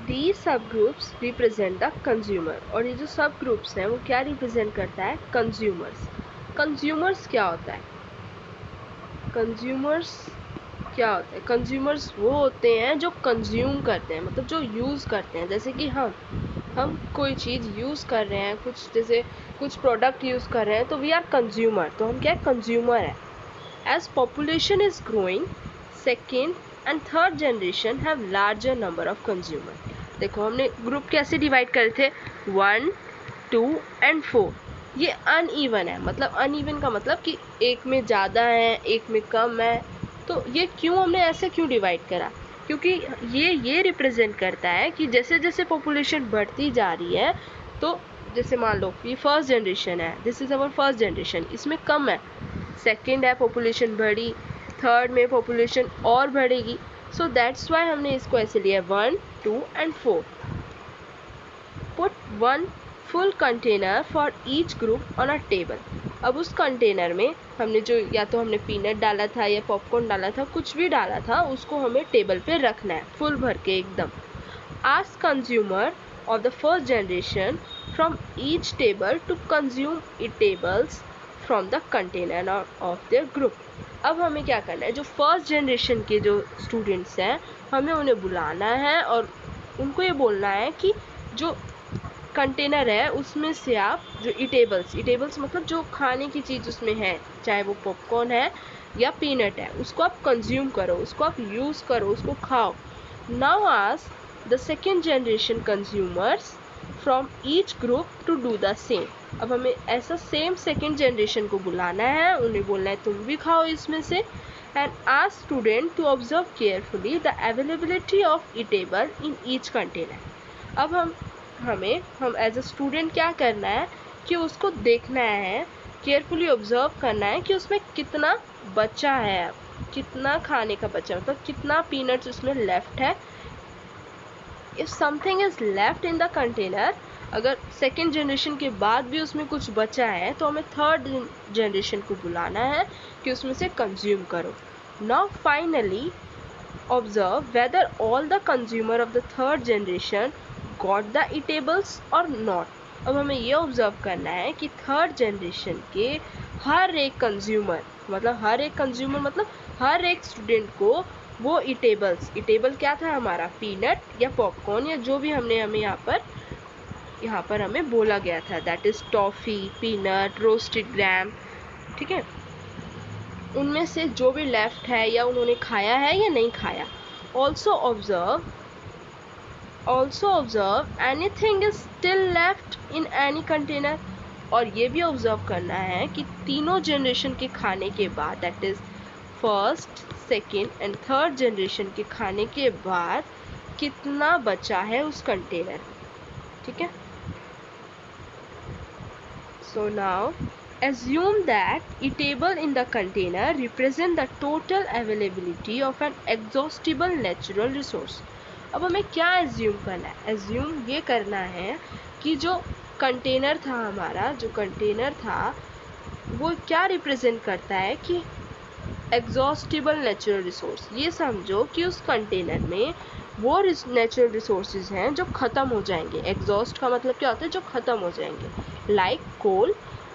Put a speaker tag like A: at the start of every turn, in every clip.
A: These subgroups represent the consumer. और ये जो सब ग्रुप्स हैं वो क्या रिप्रेजेंट करता है? कंज्यूमर्स. कंज्यूमर्स क्या होता है? कंज्यूमर्स क्या होता है? कंज्यूमर्स वो होते हैं जो कंज्यूम करते हैं, मतलब जो यूज़ करते हैं. जैसे कि हम कोई चीज़ यूज़ कर रहे हैं, जैसे कुछ प्रोडक्ट यूज़ कर रहे हैं, तो वी आर कंज्यूमर. तो हम क्या? कंज्यूमर है. As population is growing, second and third generation have larger number of consumer. देखो हमने ग्रुप कैसे डिवाइड करे थे? 1, 2 एंड 4. ये अनइवन है. मतलब अनइवन का मतलब कि एक में ज़्यादा है, एक में कम है. तो ये क्यों हमने ऐसे क्यों डिवाइड करा? क्योंकि ये रिप्रेजेंट करता है कि जैसे जैसे पॉपुलेशन बढ़ती जा रही है, तो जैसे मान लो ये फर्स्ट जनरेशन है, this is our first generation, इसमें कम है. सेकेंड है, पॉपुलेशन बढ़ी. थर्ड में पॉपुलेशन और बढ़ेगी. सो दैट्स वाई हमने इसको ऐसे लिया 1, 2 and 4. Put one full container for each group on a table. अब उस कंटेनर में हमने जो या तो हमने पीनट डाला था या पॉपकॉर्न डाला था, कुछ भी डाला था, उसको हमें टेबल पे रखना है फुल भर के एकदम. Ask consumer of the first generation from each table to consume eatables from the container of their group. अब हमें क्या करना है? जो फर्स्ट जनरेशन के जो स्टूडेंट्स हैं, हमें उन्हें बुलाना है और उनको ये बोलना है कि जो कंटेनर है उसमें से आप जो ईटेबल्स मतलब जो खाने की चीज़ उसमें है, चाहे वो पॉपकॉर्न है या पीनट है, उसको आप कंज्यूम करो, उसको आप यूज़ करो, उसको खाओ. Now ask the second generation consumers from each group to do the same. अब हमें ऐसा सेम सेकेंड जनरेशन को बुलाना है, उन्हें बोलना है तुम भी खाओ इसमें से. and ask student to observe carefully the availability of eatable in each container. अब हम एज अ स्टूडेंट क्या करना है कि उसको देखना है, केयरफुली ऑब्जर्व करना है कि उसमें कितना बचा है, कितना खाने का बचा, मतलब कितना पीनट्स उसमें लेफ्ट है. If something is left in the container, अगर सेकेंड जनरेशन के बाद भी उसमें कुछ बचा है, तो हमें थर्ड जनरेशन को बुलाना है कि उसमें से कंज्यूम करो. Now finally observe whether all the consumer of the third generation got the eatables और नॉट. अब हमें ये ऑब्जर्व करना है कि थर्ड जनरेशन के हर एक कंज्यूमर मतलब हर एक स्टूडेंट को वो ईटेबल क्या था हमारा? पीनट या पॉपकॉर्न या जो भी हमें यहाँ पर हमें बोला गया था, that is toffee, peanut, roasted gram. ठीक है, उनमें से जो भी लेफ्ट है या उन्होंने खाया है या नहीं खाया. Also observe anything is still left in any container. और ये भी ऑब्जर्व करना है कि तीनों जनरेशन के खाने के बाद, that is first, second and third generation के खाने के बाद कितना बचा है उस कंटेनर में. ठीक है. So now assume that eatable in the container represent the total availability of an exhaustible natural resource. अब हमें क्या एज्यूम करना है? एज्यूम ये करना है कि जो कंटेनर था वो क्या रिप्रेजेंट करता है कि एग्जॉस्टिबल नेचुरल रिसोर्स. ये समझो कि उस कंटेनर में वो नेचुरल रिसोर्सेज हैं जो ख़त्म हो जाएंगे. एग्जॉस्ट का मतलब क्या होता है? जो ख़त्म हो जाएंगे. Like coal,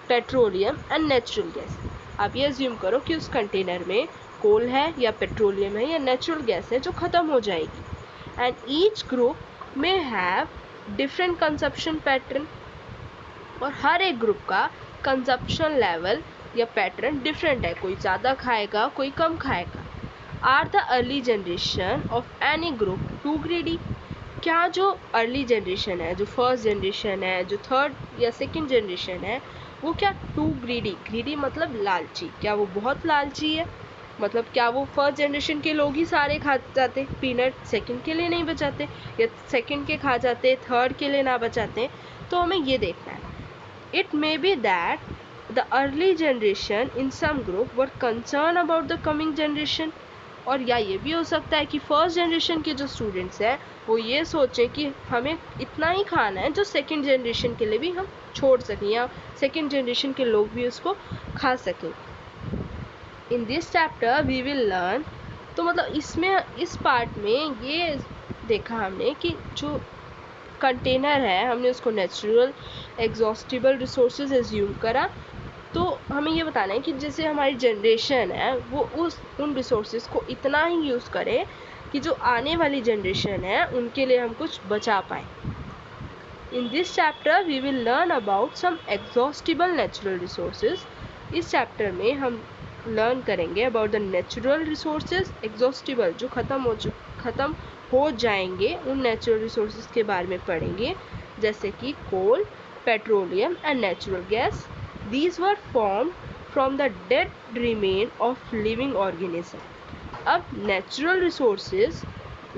A: petroleum and natural gas. आप ये एज्यूम करो कि उस कंटेनर में कोल है या पेट्रोलियम है या नेचुरल गैस है जो ख़त्म हो जाएगी. एंड ईच ग्रुप में हैव डिफरेंट कंजप्शन पैटर्न. और हर एक ग्रुप का कंजप्शन लेवल या पैटर्न डिफरेंट है. कोई ज़्यादा खाएगा, कोई कम खाएगा. Are the early generation of any group too greedy. क्या जो अर्ली जनरेशन है, जो फर्स्ट जनरेशन है, जो थर्ड या सेकेंड जनरेशन है, वो क्या टू ग्रीडी मतलब लालची, क्या वो बहुत लालची है? मतलब क्या वो फर्स्ट जनरेशन के लोग ही सारे खा जाते, पीनट सेकंड के लिए नहीं बचाते, या सेकंड के खा जाते, थर्ड के लिए ना बचाते? तो हमें ये देखना है. It may be that the early generation in some group were concern about the coming generation. और या ये भी हो सकता है कि फर्स्ट जनरेशन के जो स्टूडेंट्स हैं वो ये सोचें कि हमें इतना ही खाना है जो सेकेंड जनरेशन के लिए भी हम छोड़ सकें या सेकेंड जनरेशन के लोग भी उसको खा सकें. In this chapter we will learn. तो मतलब इसमें इस पार्ट में ये देखा हमने कि जो कंटेनर है हमने उसको नेचुरल एग्जॉस्टिबल रिसोर्सेज एज्यूम करा, तो हमें ये बताना है कि जैसे हमारी जनरेशन है वो उन रिसोर्सेज को इतना ही यूज़ करे कि जो आने वाली जनरेशन है उनके लिए हम कुछ बचा पाए। In this chapter we will learn about some exhaustible natural resources. इस चैप्टर में हम लर्न करेंगे about the natural resources exhaustible, जो ख़त्म हो जाएंगे उन नेचुरल रिसोर्सेज के बारे में पढ़ेंगे, जैसे कि coal, petroleum and natural gas. These were formed from the dead remain of living organism. अब natural resources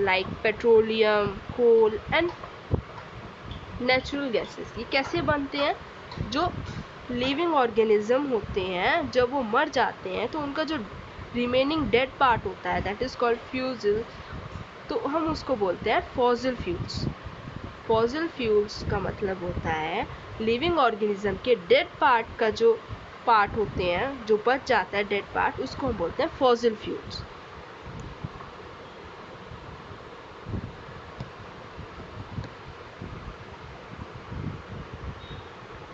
A: like petroleum, coal and natural gases ये कैसे बनते हैं? जो living organism होते हैं जब वो मर जाते हैं तो उनका जो remaining dead part होता है that is called fossil, तो हम उसको बोलते हैं fossil fuels. फॉसिल फ्यूल्स का मतलब होता है लिविंग ऑर्गेनिज्म के डेड पार्ट का जो पार्ट होते हैं, जो बच जाता है डेड पार्ट, उसको हम बोलते हैं fossil fuels.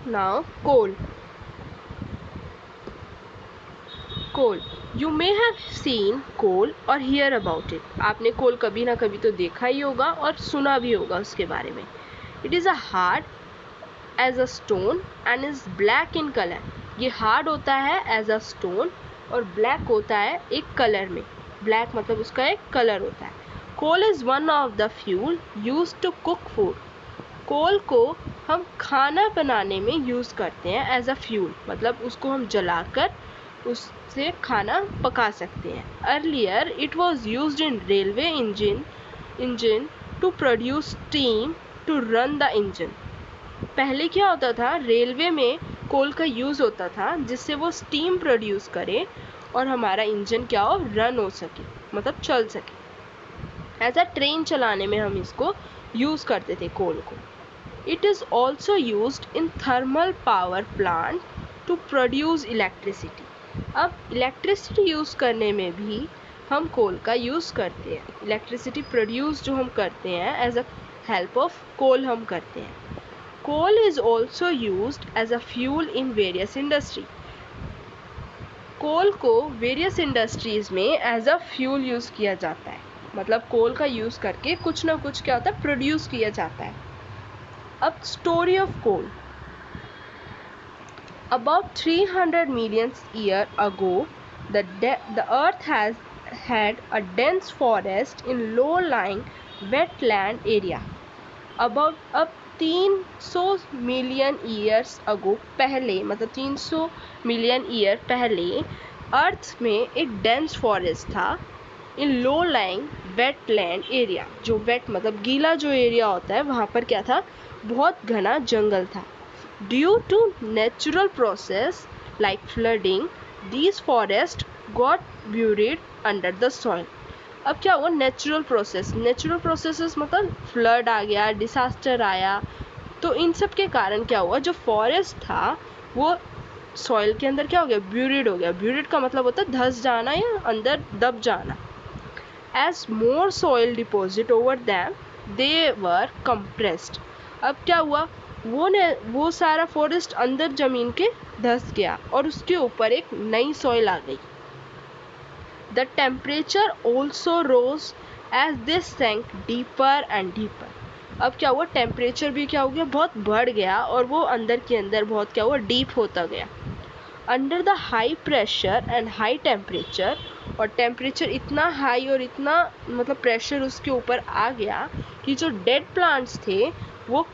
A: Now coal you may have seen coal और हियर अबाउट इट। आपने कोल कभी ना कभी तो देखा ही होगा और सुना भी होगा उसके बारे में। It is a hard as a stone and is black in colour. ये हार्ड होता है एज अ स्टोन और ब्लैक होता है एक कलर में। ब्लैक मतलब उसका एक कलर होता है। Coal is one of the fuel used to cook food. Coal को हम खाना बनाने में यूज़ करते हैं एज अ फ्यूल, मतलब उसको हम जलाकर उससे खाना पका सकते हैं। Earlier it was use in railway engine to produce steam to run the engine. पहले क्या होता था, रेलवे में कोल का यूज़ होता था जिससे वो स्टीम प्रोड्यूस करे और हमारा इंजन क्या हो, रन हो सके, मतलब चल सके। एज अ ट्रेन चलाने में हम इसको यूज़ करते थे कोल को। It is also used in thermal power plant to produce electricity. अब इलेक्ट्रिसिटी यूज़ करने में भी हम कोल का यूज़ करते हैं। इलेक्ट्रिसिटी प्रोड्यूस जो हम करते हैं as a help of coal हम करते हैं। Coal is also used as a fuel in various industry. कोल को वेरियस इंडस्ट्रीज में एज अ फ्यूल यूज़ किया जाता है, मतलब कोल का यूज़ करके कुछ ना कुछ क्या होता है, प्रोड्यूस किया जाता है। अब story of coal. About 300 million years ago, the earth has had a dense forest in low-lying wetland area. अब 300 मिलियन ईयर्स अगो पहले, मतलब 300 मिलियन ईयर पहले अर्थ में एक डेंस फॉरेस्ट था इन लो लाइंग वेटलैंड एरिया। जो वेट मतलब गीला जो एरिया होता है वहाँ पर क्या था, बहुत घना जंगल था। Due to natural process like flooding these forest got buried under the soil. अब क्या हुआ, नेचुरल प्रोसेसेस मतलब फ्लड आ गया, डिसास्टर आया, तो इन सब के कारण क्या हुआ, जो फॉरेस्ट था वो सॉइल के अंदर क्या हो गया, ब्यूरिड हो गया। ब्यूरिड का मतलब होता है धंस जाना या अंदर दब जाना। As more soil deposit over them they were compressed. अब क्या हुआ, वो सारा फॉरेस्ट अंदर जमीन के धंस गया और उसके ऊपर एक नई सॉइल आ गई। The temperature also rose as they sank deeper and deeper. अब क्या हुआ, टेम्परेचर भी क्या हो गया, बहुत बढ़ गया और वो अंदर के अंदर बहुत क्या हुआ, डीप होता गया। Under the high pressure and high temperature, और टेम्परेचर इतना हाई और इतना मतलब प्रेशर उसके ऊपर आ गया कि जो डेड प्लांट्स थे वो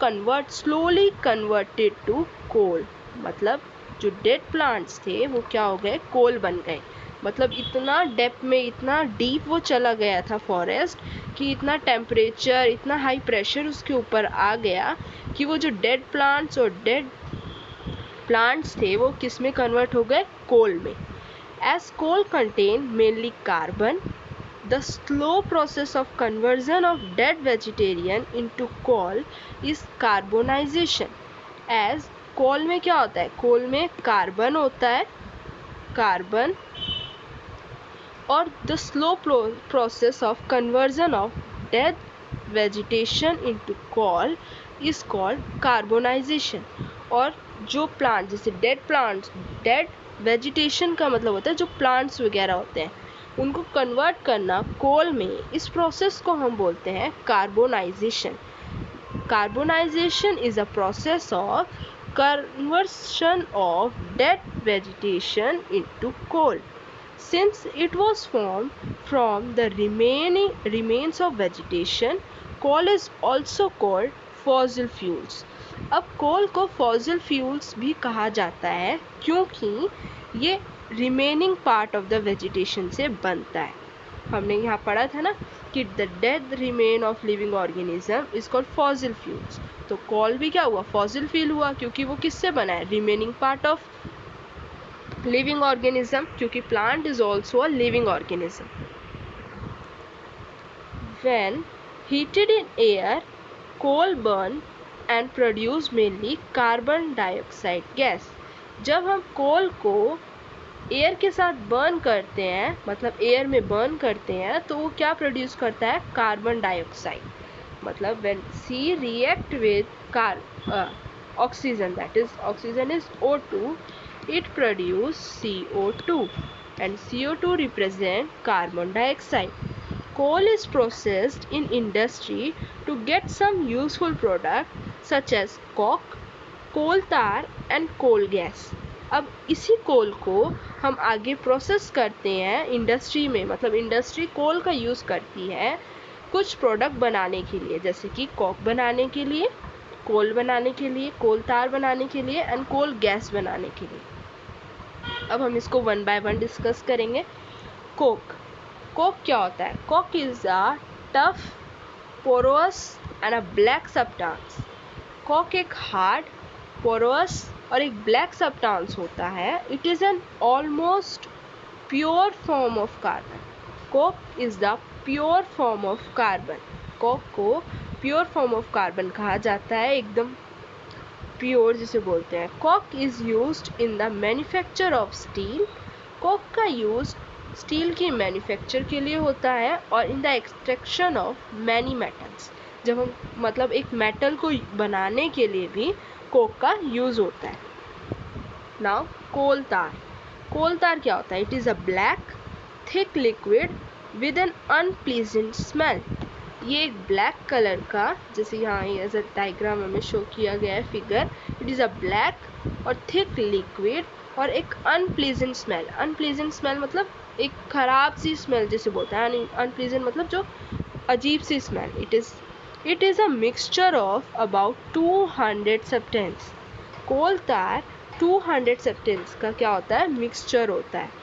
A: स्लोली कन्वर्टेड टू कोल। मतलब जो डेड प्लांट्स थे वो क्या हो गए, कोल बन गए। मतलब इतना डेप्थ में, इतना डीप वो चला गया था फॉरेस्ट कि इतना टेम्परेचर, इतना हाई प्रेशर उसके ऊपर आ गया कि वो जो डेड प्लांट्स और डेड प्लांट्स थे वो किस में कन्वर्ट हो गए, कोल में। As coal contain mainly carbon, the slow process of conversion of dead vegetarian into coal is carbonisation. As coal में क्या होता है, कोल में कार्बन होता है, कार्बन, और the slow process of conversion of dead vegetation into coal is called carbonization. और जो प्लांट जैसे डेड वेजिटेशन का मतलब होता है जो प्लांट्स वगैरह होते हैं उनको कन्वर्ट करना कोल में, इस प्रोसेस को हम बोलते हैं carbonisation. Carbonization is a process of conversion of dead vegetation into coal. Since it was formed from the remains of vegetation, coal is also called fossil fuels. अब कोल को फॉसिल फ्यूल्स भी कहा जाता है क्योंकि ये remaining part of the vegetation से बनता है. हमने यहाँ पढ़ा था ना कि the dead remain of living organism is called fossil fuels. तो कोल भी क्या हुआ, फॉसिल फ्यूल हुआ, क्योंकि वो किससे बना है, remaining part of living organism, क्योंकि plant is also a living organism. When heated in air, coal burn and produce mainly carbon dioxide gas. जब हम कोल को एयर के साथ बर्न करते हैं, मतलब एयर में बर्न करते हैं, तो वो क्या प्रोड्यूस करता है, कार्बन डाइऑक्साइड. मतलब when C react with oxygen, that is oxygen is O2, it produce CO2 and CO2 represent carbon dioxide. Coal is processed in industry to get some useful product such as coke, coal tar and coal gas. अब इसी कोल को हम आगे process करते हैं industry में, मतलब industry कोल का यूज़ करती है कुछ प्रोडक्ट बनाने के लिए, जैसे कि कोक बनाने के लिए, कोल बनाने के लिए, कोल तार बनाने के लिए एंड कोल गैस बनाने के लिए. अब हम इसको वन बाय वन डिस्कस करेंगे. कोक. कोक क्या होता है, Coke is a tough, Porus and a black substance. Coke एक हार्ड, पोरोस और एक ब्लैक सब्सटेंस होता है. It is an almost pure form of carbon. Coke is the pure form of carbon. Coke को प्योर फॉर्म ऑफ कार्बन कहा जाता है, एकदम प्योर जिसे बोलते हैं. Coke is used in the manufacture of steel. Coke का यूज़ स्टील की मैन्युफैक्चर के लिए होता है और in the extraction of many metals. जब हम मतलब एक मेटल को बनाने के लिए भी कोक का यूज़ होता है. नाउ कोल तार. कोल तार क्या होता है, it is a black thick liquid with an unpleasant smell. ये एक ब्लैक कलर का, जैसे यहाँ एज अ डायग्राम हमें शो किया गया है figure, it is a black और थिक लिक्विड और एक अनप्लीजेंट स्मेल. अनप्लीजेंट स्मेल मतलब एक खराब सी स्मेल जिसे बोलते हैं, अनप्लीजेंट मतलब जो अजीब सी smell. It is a mixture of about 200 substance. Coal tar 200 substance का क्या होता है, मिक्सचर होता है.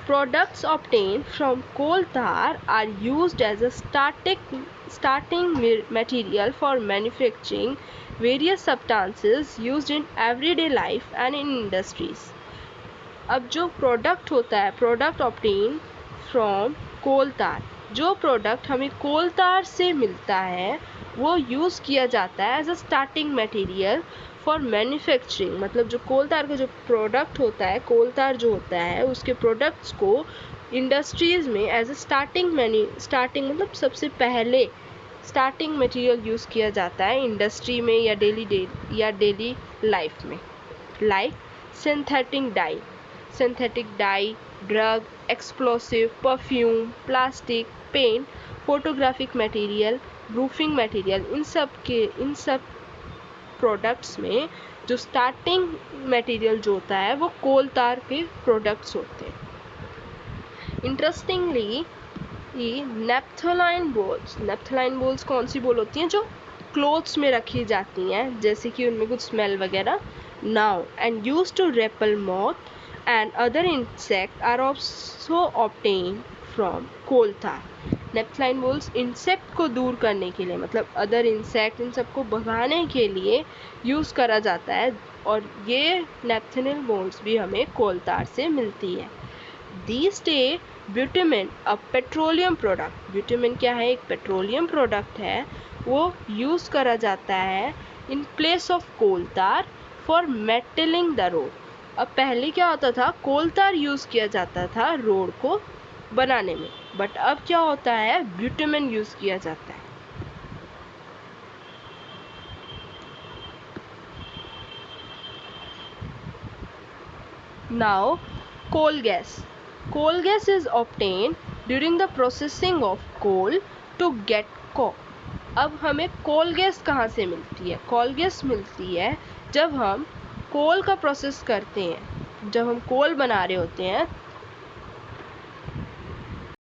A: Products obtained from coal tar are used as a starting material for manufacturing various substances used in everyday life and in industries. अब जो product होता है, प्रोडक्ट ऑब्टेन फ्रॉम कोल तार, जो प्रोडक्ट हमें कोल तार से मिलता है वो यूज़ किया जाता है as a starting material for manufacturing. मतलब जो कोल तार का जो प्रोडक्ट होता है, कोल तार जो होता है उसके प्रोडक्ट्स को इंडस्ट्रीज़ में एज अ स्टार्टिंग मतलब सबसे पहले स्टार्टिंग मटेरियल यूज़ किया जाता है इंडस्ट्री में या डेली लाइफ में. Like synthetic dye, drug, explosive, perfume, plastic, paint, photographic material, roofing material. इन सब प्रोडक्ट्स में जो स्टार्टिंग मटेरियल जो होता है वो कोल तार के प्रोडक्ट्स होते हैं. इंटरेस्टिंगली नेप्थोलाइन बोल्स कौन सी बोल होती हैं, जो क्लोथ्स में रखी जाती हैं, जैसे कि उनमें कुछ स्मेल वगैरह ना हो. And use to repel moth and other insect are also obtain from coal tar. Naphthalene balls insect को दूर करने के लिए, मतलब अदर इंसेक्ट, इन सबको भगाने के लिए यूज़ करा जाता है, और ये नेप्थेनल बोल्स भी हमें कोल तार से मिलती है. These days bitumen a petroleum product. Bitumen क्या है, एक पेट्रोलियम प्रोडक्ट है, वो यूज़ करा जाता है इन प्लेस ऑफ कोल तार फॉर मेटलिंग द रोड. अब पहले क्या होता था, कोल तार यूज़ किया जाता था रोड को बनाने में, बट अब क्या होता है, ब्यूटामिन यूज़ किया जाता है। Now, coal gas. Coal gas is obtained during the processing of coal to get coke. अब हमें कोल गैस कहाँ से मिलती है? कोल गैस मिलती है जब हम कोल का प्रोसेस करते हैं, जब हम कोल बना रहे होते हैं